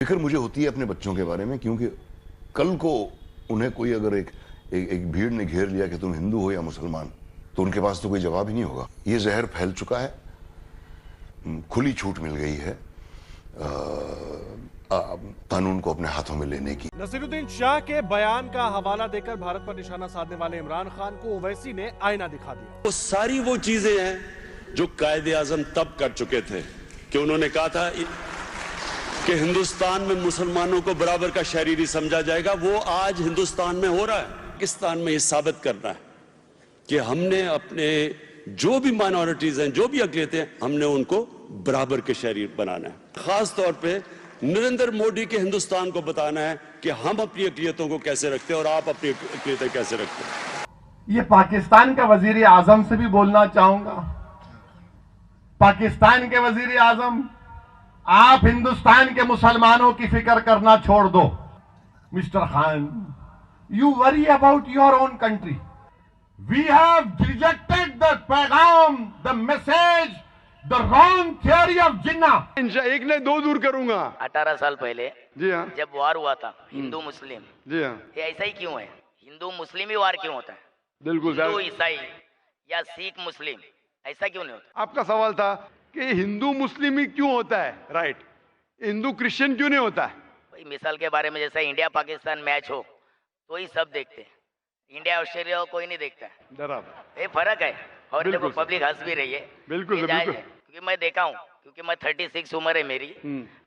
फिक्र मुझे होती है अपने बच्चों के बारे में, क्योंकि कल को उन्हें कोई अगर एक भीड़ ने घेर लिया कि तुम हिंदू हो या मुसलमान, तो उनके पास तो कोई जवाब ही नहीं होगा। ये जहर फैल चुका है, खुली छूट मिल गई है कानून को अपने हाथों में लेने की। नसीरुद्दीन शाह के बयान का हवाला देकर भारत पर निशाना साधने वाले इमरान खान को ओवैसी ने आईना दिखा दिया। वो सारी वो चीजें हैं जो कायदे आजम तब कर चुके थे कि उन्होंने कहा था कि हिंदुस्तान में मुसलमानों को बराबर का शहरी समझा जाएगा। वो आज हिंदुस्तान में हो रहा है। पाकिस्तान में ये साबित करना है कि हमने अपने जो भी माइनॉरिटीज हैं, जो भी अकलियतें हैं, हमने उनको बराबर के शहरी बनाना है। खास तौर पे नरेंद्र मोदी के हिंदुस्तान को बताना है कि हम अपनी अकलियतों को कैसे रखते हैं और आप अपनी अकलियतें कैसे रखते हैं। ये पाकिस्तान के वजीर आजम से भी बोलना चाहूंगा। पाकिस्तान के वजीर आजम, आप हिंदुस्तान के मुसलमानों की फिक्र करना छोड़ दो। Mister Khan, you worry about your own country. We have rejected the पैगाम, the message, the wrong theory of Jinnah. एक ने दो दूर करूंगा। 18 साल पहले जी हाँ, जब वार हुआ था हिंदू मुस्लिम, जी हाँ, ये ऐसा ही क्यों है? हिंदू मुस्लिम ही वार क्यों होता है? बिल्कुल हिंदू सर। ईसाई या सिख मुस्लिम ऐसा क्यों नहीं होता? आपका सवाल था कि हिंदू मुस्लिम ही क्यों होता है, राइट? हिंदू क्रिश्चियन क्यों नहीं होता है? भाई मिसाल के बारे में जैसा इंडिया पाकिस्तान मैच हो तो ही सब देखते हैं, इंडिया ऑस्ट्रेलिया को कोई नहीं देखता है। बराबर, ये फर्क है। और देखो बिल्कुल सर। पब्लिक हंस भी रही है। बिल्कुल ये सर, जायज बिल्कुल। है, क्योंकि मैं देखा हूँ, क्योंकि मैं 36 उम्र है मेरी,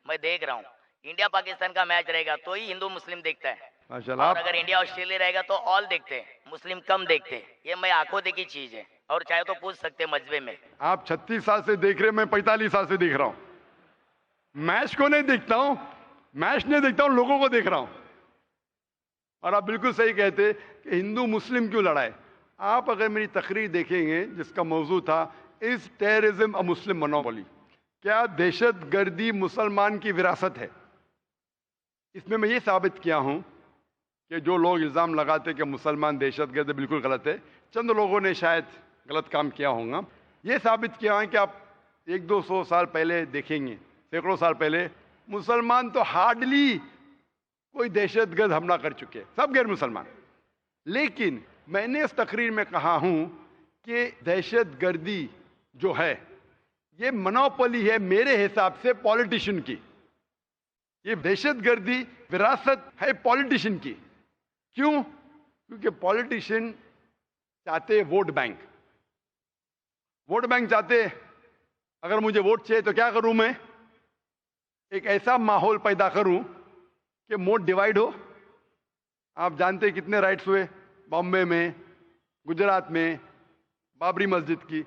मैं देख रहा हूँ। इंडिया पाकिस्तान का मैच रहेगा तो ही हिंदू मुस्लिम देखता है, माशाल्लाह। और अगर इंडिया ऑस्ट्रेलिया रहेगा तो ऑल देखते हैं, मुस्लिम कम देखते हैं। ये मैं आंखों देखी चीज है, और चाहे तो पूछ सकते हैं मजबे में। आप 36 साल से देख रहे हैं, मैं 45 साल से देख रहा हूं। मैच को नहीं देखता हूं, मैच नहीं देखता हूं, लोगों को देख रहा हूं। और आप बिल्कुल सही कहते कि हिंदू मुस्लिम क्यों लड़ाए। आप अगर मेरी तकरीर देखेंगे जिसका मौजू था is terrorism a Muslim monopoly, क्या दहशत गर्दी मुसलमान की विरासत है। इसमें मैं ये साबित किया हूं कि जो लोग इल्ज़ाम लगाते कि मुसलमान दहशत गर्द, बिल्कुल गलत है। चंद लोगों ने शायद गलत काम किया होगा। ये साबित किया है कि आप 100-200 साल पहले देखेंगे, सैकड़ों साल पहले मुसलमान तो हार्डली कोई दहशतगर्द हमला कर चुके, सब गैर मुसलमान। लेकिन मैंने इस तकरीर में कहा हूं कि दहशतगर्दी जो है ये मोनोपोली है मेरे हिसाब से पॉलिटिशियन की। ये दहशतगर्दी विरासत है पॉलिटिशियन की। क्यों? क्योंकि पॉलिटिशियन चाहते वोट बैंक, वोट बैंक चाहते। अगर मुझे वोट चाहिए तो क्या करूं मैं? एक ऐसा माहौल पैदा करूं कि वोट डिवाइड हो। आप जानते हैं कितने राइट्स हुए बॉम्बे में, गुजरात में, बाबरी मस्जिद की।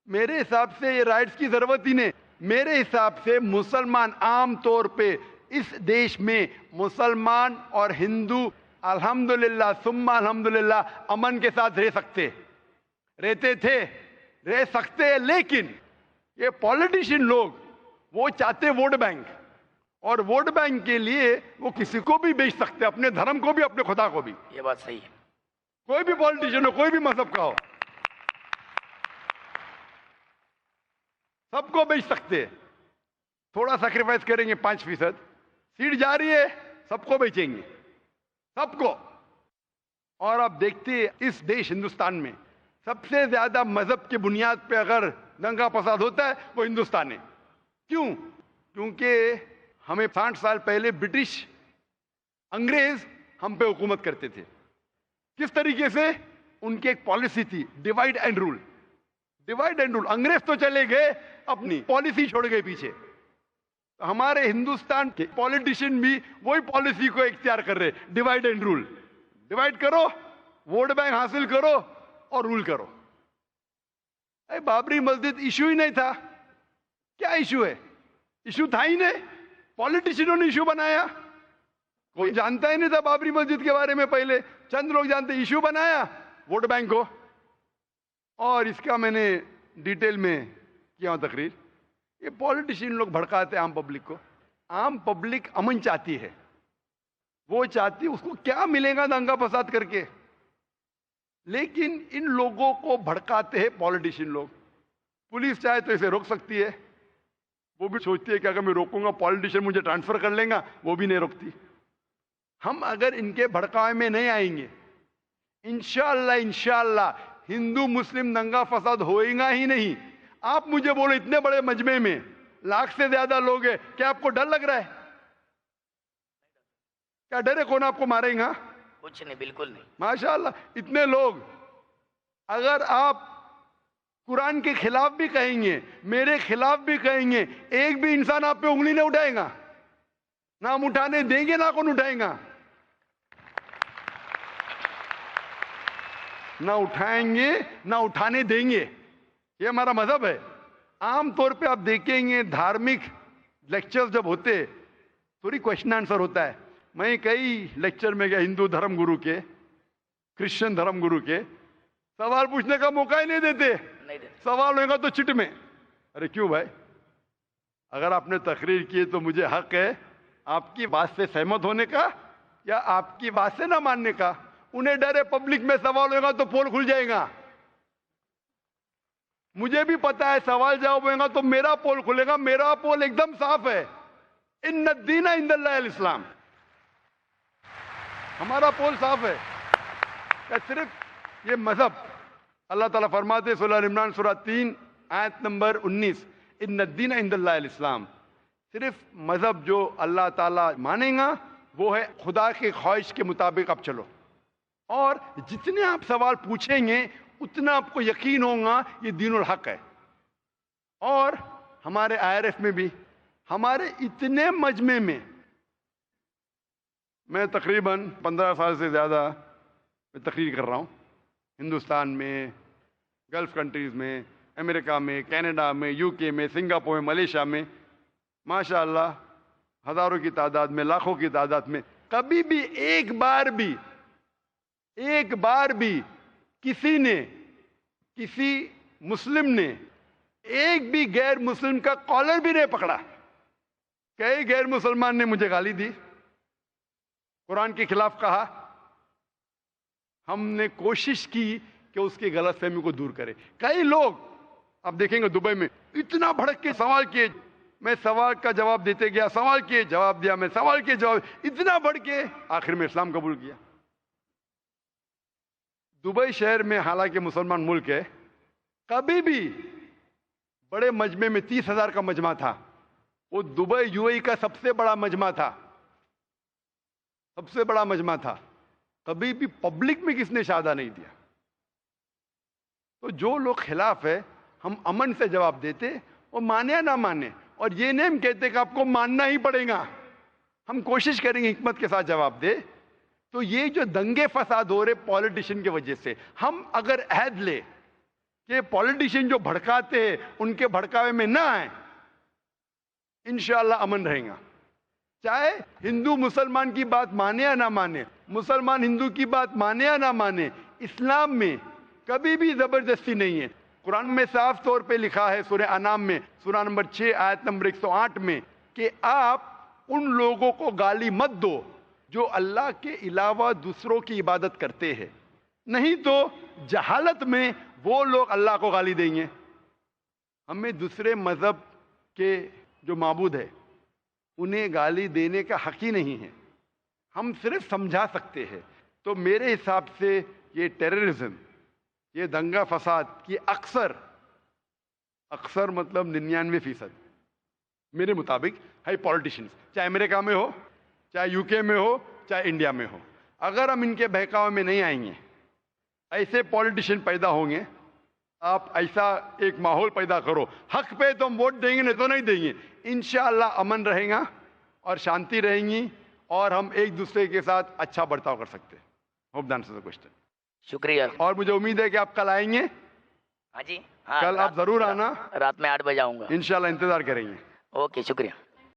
मेरे हिसाब से ये राइट्स की जरूरत ही नहीं। मेरे हिसाब से मुसलमान आम तौर पे इस देश में मुसलमान और हिंदू अल्हम्दुलिल्लाह सुम्मा अल्हम्दुलिल्लाह अमन के साथ रह सकते, रहते थे, रह सकते। लेकिन ये पॉलिटिशियन लोग वो चाहते वोट बैंक, और वोट बैंक के लिए वो किसी को भी बेच सकते, अपने धर्म को भी, अपने खुदा को भी। ये बात सही है। कोई भी पॉलिटिशियन हो, कोई भी मजहब का हो, सबको बेच सकते। थोड़ा सैक्रिफाइस करेंगे 5%, सीट जा रही है, सबको बेचेंगे, सबको। और आप देखते इस देश हिंदुस्तान में सबसे ज्यादा मजहब की बुनियाद पे अगर दंगा फसाद होता है वो हिंदुस्तान है। क्यों? क्योंकि हमें 60 साल पहले ब्रिटिश अंग्रेज हम पे हुकूमत करते थे। किस तरीके से? उनकी एक पॉलिसी थी, divide and rule. Divide and rule. अंग्रेज तो चले गए, अपनी पॉलिसी छोड़ गए पीछे। तो हमारे हिंदुस्तान के पॉलिटिशियन भी वही पॉलिसी को इख्तियार कर रहे, डिवाइड एंड रूल। डिवाइड करो, वोट बैंक हासिल करो और रूल करो। अरे बाबरी मस्जिद इशू ही नहीं था। क्या इशू है? इशू था ही नहीं, पॉलिटिशियनों ने इशू बनाया। कोई जानता ही नहीं था बाबरी मस्जिद के बारे में, पहले चंद लोग जानते। इशू बनाया वोट बैंक को, और इसका मैंने डिटेल में किया हूं तकरीर। ये पॉलिटिशियन लोग भड़काते आम पब्लिक को। आम पब्लिक अमन चाहती है, वो चाहती, उसको क्या मिलेगा दंगा फसाद करके। लेकिन इन लोगों को भड़काते हैं पॉलिटिशियन लोग। पुलिस चाहे तो इसे रोक सकती है, वो भी सोचती है कि अगर मैं रोकूंगा पॉलिटिशियन मुझे ट्रांसफर कर लेगा, वो भी नहीं रोकती। हम अगर इनके भड़कावे में नहीं आएंगे, इंशाअल्लाह हिंदू मुस्लिम दंगा फसाद होएगा ही नहीं। आप मुझे बोलो, इतने बड़े मजमे में लाख से ज्यादा लोग हैं, क्या आपको डर लग रहा है? क्या डर है? कौन आपको मारेगा? कुछ नहीं, बिल्कुल नहीं। माशाअल्लाह, इतने लोग। अगर आप कुरान के खिलाफ भी कहेंगे, मेरे खिलाफ भी कहेंगे, एक भी इंसान आप पे उंगली नहीं उठाएगा। ना हम उठाने देंगे, ना कौन उठाएगा। ना उठाएंगे, ना उठाने देंगे। ये हमारा मजहब है। आमतौर पे आप देखेंगे धार्मिक लेक्चर्स जब होते, थोड़ी क्वेश्चन आंसर होता है। मैं कई लेक्चर में गया, हिंदू धर्म गुरु के, क्रिश्चियन धर्म गुरु के, सवाल पूछने का मौका ही नहीं देते। सवाल होगा तो चिट में। अरे क्यों भाई? अगर आपने तकरीर की तो मुझे हक है आपकी बात से सहमत होने का या आपकी बात से ना मानने का। उन्हें डर है पब्लिक में सवाल होगा तो पोल खुल जाएगा। मुझे भी पता है सवाल जवाब होगा तो मेरा पोल खुलेगा। मेरा पोल एकदम साफ है, इन्ना दीना इंदल्लाह इस्लाम। हमारा पोल साफ है। क्या सिर्फ ये मजहब? अल्लाह ताला फरमाते सूरह इमरान सूरह 3 आयत नंबर 19, इन्ना दीना इंदल्लाह इस्लाम। सिर्फ मजहब जो अल्लाह ताला मानेगा वो है खुदा के ख्वाहिश के मुताबिक आप चलो। और जितने आप सवाल पूछेंगे उतना आपको यकीन होगा ये दीनुल हक है। और हमारे IRF में भी, हमारे इतने मजमे में, मैं तकरीबन 15 साल से ज़्यादा मैं तकरीर कर रहा हूँ। हिंदुस्तान में, गल्फ कंट्रीज़ में, अमेरिका में, कनाडा में, UK में, सिंगापुर में, मलेशिया में, माशाअल्लाह हज़ारों की तादाद में, लाखों की तादाद में। कभी भी एक बार भी किसी ने, किसी मुस्लिम ने एक भी गैर मुस्लिम का कॉलर भी नहीं पकड़ा। कई गैर मुसलमान ने मुझे गाली दी, कुरान के खिलाफ कहा। हमने कोशिश की कि उसकी गलतफहमी को दूर करें। कई लोग आप देखेंगे दुबई में इतना भड़क के सवाल किए, मैं सवाल का जवाब देते गया, सवाल किए जवाब दिया, मैं सवाल किए जवाब, इतना बढ़ के आखिर में इस्लाम कबूल किया। दुबई शहर में, हालांकि मुसलमान मुल्क है, कभी भी बड़े मजमे में 30,000 का मजमा था। वो दुबई UAE का सबसे बड़ा मजमा था, सबसे बड़ा मजमा था। कभी भी पब्लिक में किसने शादा नहीं दिया। तो जो लोग खिलाफ है, हम अमन से जवाब देते, वो माने या ना माने। और ये नहीं हम कहते कि आपको मानना ही पड़ेगा, हम कोशिश करेंगे हिकमत के साथ जवाब दे। तो ये जो दंगे फसाद हो रहे पॉलिटिशियन की वजह से, हम अगर अहद ले कि पॉलिटिशियन जो भड़काते हैं उनके भड़कावे में ना आए, इंशाअल्लाह अमन रहेगा। चाहे हिंदू मुसलमान की बात माने या ना माने, मुसलमान हिंदू की बात माने या ना माने, इस्लाम में कभी भी जबरदस्ती नहीं है। कुरान में साफ तौर पे लिखा है सूरह अनाम में सूरह नंबर 6 आयत नंबर 108 में कि आप उन लोगों को गाली मत दो जो अल्लाह के अलावा दूसरों की इबादत करते हैं, नहीं तो जहालत में वो लोग अल्लाह को गाली देंगे। हमें दूसरे मजहब के जो माबूद है उन्हें गाली देने का हक ही नहीं है, हम सिर्फ समझा सकते हैं। तो मेरे हिसाब से ये टेररिज्म, ये दंगा फसाद की अक्सर मतलब 99% मेरे मुताबिक है पॉलिटिशियंस, चाहे अमेरिका में हो, चाहे UK में हो, चाहे इंडिया में हो। अगर हम इनके बहकावे में नहीं आएंगे, ऐसे पॉलिटिशियन पैदा होंगे, आप ऐसा एक माहौल पैदा करो, हक पे तो हम वोट देंगे, नहीं तो नहीं देंगे। इंशाअल्लाह अमन रहेगा और शांति रहेंगी और हम एक दूसरे के साथ अच्छा बर्ताव कर सकते हैं। Hope the answer the question. शुक्रिया। और मुझे उम्मीद है कि आप कल आएंगे। हाँ जी, हाँ, कल आप जरूर आना। रात में 8 बजे आऊंगा इंशाअल्लाह, इंतजार करेंगे। ओके, शुक्रिया।